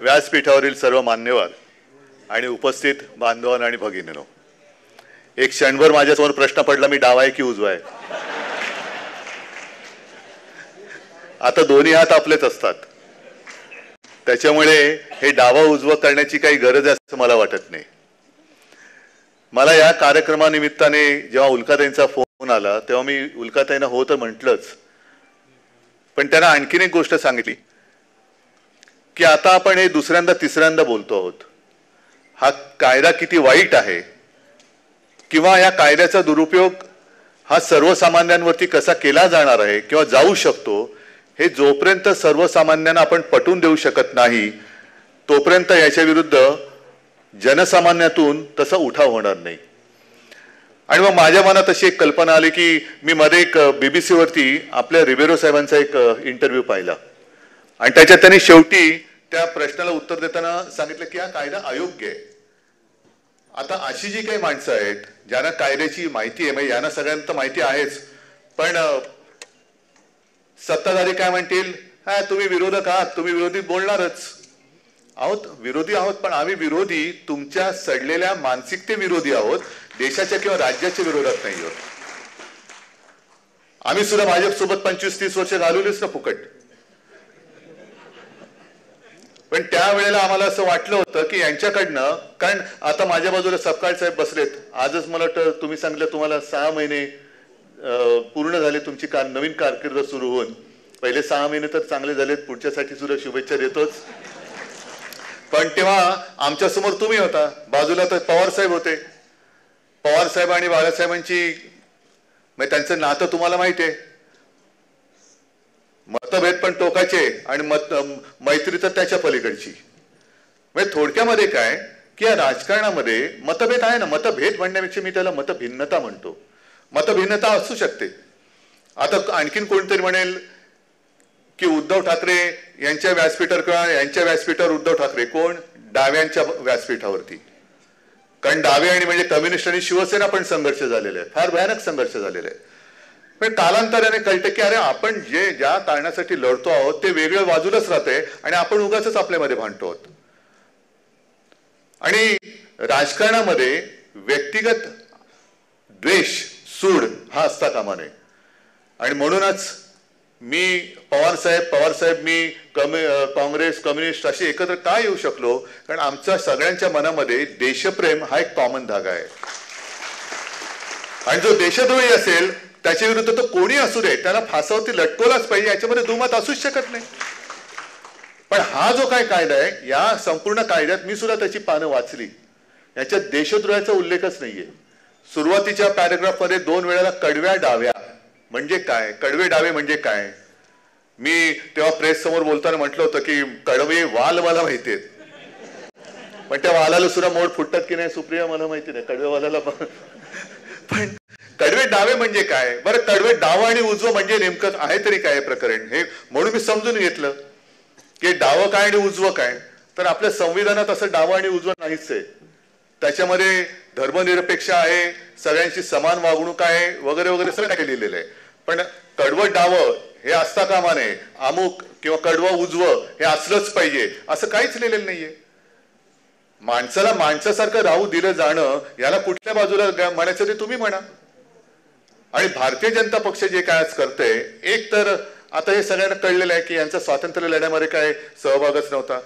व्यासपीठावरील सर्व मान्यवर आणि उपस्थित बांधवांनो आणि भगिनींनो, एक क्षणभर माझ्यासमोर प्रश्न पडला, मी डावा आहे की उजवा आहे. आता दोन्ही हात आपलेच असतात, त्याच्यामुळे हे डावा उजवा करण्याची काही गरज आहे असं मला वाटत नाही. मला या कार्यक्रमानिमित्ताने जेव्हा उल्काताईंचा फोन आला तेव्हा मी उल्काताईंना हो तर म्हटलंच, पण त्यांना आणखीन एक गोष्ट सांगितली की आता आपण हे दुसऱ्यांदा तिसऱ्यांदा बोलतो आहोत. हा कायदा किती वाईट आहे किंवा या कायद्याचा दुरुपयोग हा सर्वसामान्यांवरती कसा केला जाणार आहे किंवा जाऊ शकतो, हे जोपर्यंत सर्वसामान्यांना आपण पटवून देऊ शकत नाही तोपर्यंत याच्या विरुद्ध जनसामान्यातून तसा उठाव होणार नाही. आणि मग माझ्या मनात अशी एक कल्पना आली की मी मध्ये एक BBC वरती आपल्या रिबेरो साहेबांचा एक इंटरव्ह्यू पाहिला आणि त्याच्यात त्यांनी शेवटी त्या प्रश्नाला उत्तर देताना सांगितलं की हा कायदा अयोग्य आहे. आता अशी जी काही माणसं आहेत ज्यांना कायद्याची माहिती आहे, म्हणजे यांना सगळ्यांना माहिती आहेच, पण सत्ताधारी काय म्हणतील, हा तुम्ही विरोधक आहात, तुम्ही विरोधी बोलणारच आहोत. विरोधी आहोत, पण आम्ही विरोधी तुमच्या सडलेल्या मानसिकते विरोधी आहोत, देशाच्या किंवा राज्याच्या विरोधात नाही आहोत. आम्ही सुद्धा भाजपसोबत 25-30 वर्ष घालवलीच ना फुकट. पण त्यावेळेला आम्हाला असं वाटलं होतं की यांच्याकडनं, कारण आता माझ्या बाजूला सपकाळ साहेब बसलेत, आजच मला वाटतं तुम्ही सांगितलं तुम्हाला 6 महिने पूर्ण झाले तुमची नवीन कारकीर्द सुरू होऊन. पहिले 6 महिने तर चांगले झालेत, पुढच्यासाठी सुद्धा शुभेच्छा देतोच. पण तेव्हा आमच्या समोर तुम्ही होता, बाजूला तर पवार साहेब होते. पवार साहेब आणि बाळासाहेबांची म्हणजे त्यांचं नातं तुम्हाला माहिती आहे. मतभेद पण टोकाचे आणि मैत्री तर त्याच्या पलीकडची. म्हणजे थोडक्यामध्ये काय की या राजकारणामध्ये मतभेद आहे ना, मतभेद म्हणण्यापेक्षा मी त्याला मतभिन्नता म्हणतो. मतभिन्नता असू शकते. आता आणखीन कोणतरी म्हणेल की उद्धव ठाकरे यांच्या व्यासपीठावर किंवा यांच्या व्यासपीठावर उद्धव ठाकरे कोण, डाव्यांच्या व्यासपीठावरती. कारण डावे आणि म्हणजे कम्युनिस्ट आणि शिवसेना पण संघर्ष झालेला आहे, फार भयानक संघर्ष झालेला आहे. पण कालांतराने कळतं की अरे आपण ज्या कारणासाठी लढतो आहोत ते वेगळं बाजूलाच राहते आणि आपण उगाचच आपल्यामध्ये भांडतो आहोत. आणि राजकारणामध्ये व्यक्तिगत द्वेष सूड हा असता कामा नये. आणि म्हणूनच मी पवार साहेब मी काँग्रेस कम्युनिस्ट असे एकत्र का येऊ शकलो, कारण आमच्या सगळ्यांच्या मनामध्ये देशप्रेम हा एक कॉमन धागा आहे. आणि जो देशद्रोही असेल त्याच्या विरुद्ध तो कोणी असू दे त्याला फासावरती लटकवलाच पाहिजे, याच्यामध्ये दुमत असूच शकत नाही. पण हा जो काय कायदा आहे, या संपूर्ण कायद्यात मी सुद्धा त्याची पानं वाचली, याच्यात देशद्रोहाचा उल्लेखच नाहीये. सुरुवातीच्या पॅरेग्राफ मध्ये 2 वेळेला कडव्या डाव्या म्हणजे काय, कडवे डावे म्हणजे काय. मी तेव्हा प्रेस समोर बोलताना म्हटलं होतं की कडवे वाल मला माहिती आहेत, पण त्या वालाला सुद्धा मोड फुटतात की नाही सुप्रिया मला माहिती नाही, कडवे वालाला पण कडवे डावे म्हणजे काय बरं, कडवे डाव आणि उजवं म्हणजे नेमकं आहे तरी काय प्रकरण हे. म्हणून मी समजून घेतलं की डावं काय आणि उजवं काय. तर आपल्या संविधानात असं डावं आणि उजवं नाहीच आहे. त्याच्यामध्ये धर्मनिरपेक्ष आहे, सगळ्यांची समान वागणूक आहे वगैरे वगैरे सगळं काही लिहिलेलं आहे. पण कडवं डावं हे असता कामा नये, अमुक किंवा कडवं उजवं हे असलंच पाहिजे असं काहीच लिहिलेलं नाहीये. माणसाला माणसासारखं राहू दिलं जाणं याला कुठल्या बाजूला म्हणायचं ते तुम्ही म्हणा. आणि भारतीय जनता पक्ष जे काय आज करते, एक तर आता हे सगळ्यांना कळलेलं आहे की यांचा स्वातंत्र्य लढ्यामध्ये काय सहभागच नव्हता,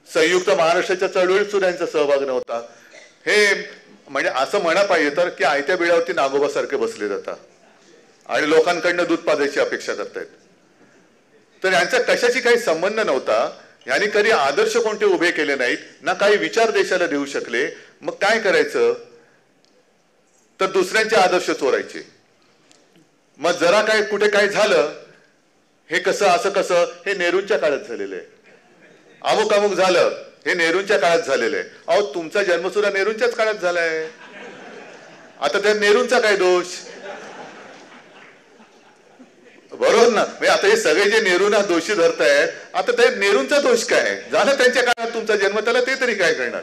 संयुक्त महाराष्ट्राच्या चळवळीत सुद्धा यांचा सहभाग नव्हता. हे म्हणजे असं म्हणा पाहिजे तर की आयत्या बिळावरती नागोबासारखे बसले जातात आणि लोकांकडनं दूध पाजायची अपेक्षा करतायत. तर यांचा कशाशी काही संबंध नव्हता. यांनी कधी आदर्श कोणते उभे केले नाहीत, ना काही विचार देशाला देऊ शकले. मग काय करायचं तर दुसऱ्यांचे आदर्श चोरायचे. मग जरा काय कुठे काय झालं, हे कसं असं कसं, हे नेहरूंच्या काळात झालेलं आहे. अमुक अमुक झालं, हे नेहरूंच्या काळात झालेलं आहे. अहो तुमचा जन्म सुद्धा नेहरूंच्याच काळात झालाय. आता त्या नेहरूंचा काय दोष, बरोबर ना. म्हणजे आता हे सगळे जे नेहरूंना दोषी धरतायत, आता ते नेहरूंचा दोष काय झालं, त्यांच्या काळात तुमचा जन्म, त्याला ते तरी काय करणार.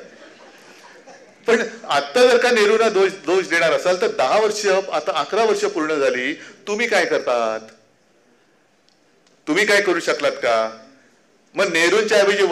पण आता जर का नेहरूंना दोष देणार असाल तर 10 वर्ष, आता 11 वर्ष पूर्ण झाली, तुम्ही काय करतात. तुम्ही काय करू शकलात का? मग नेहरूंच्या ऐवजी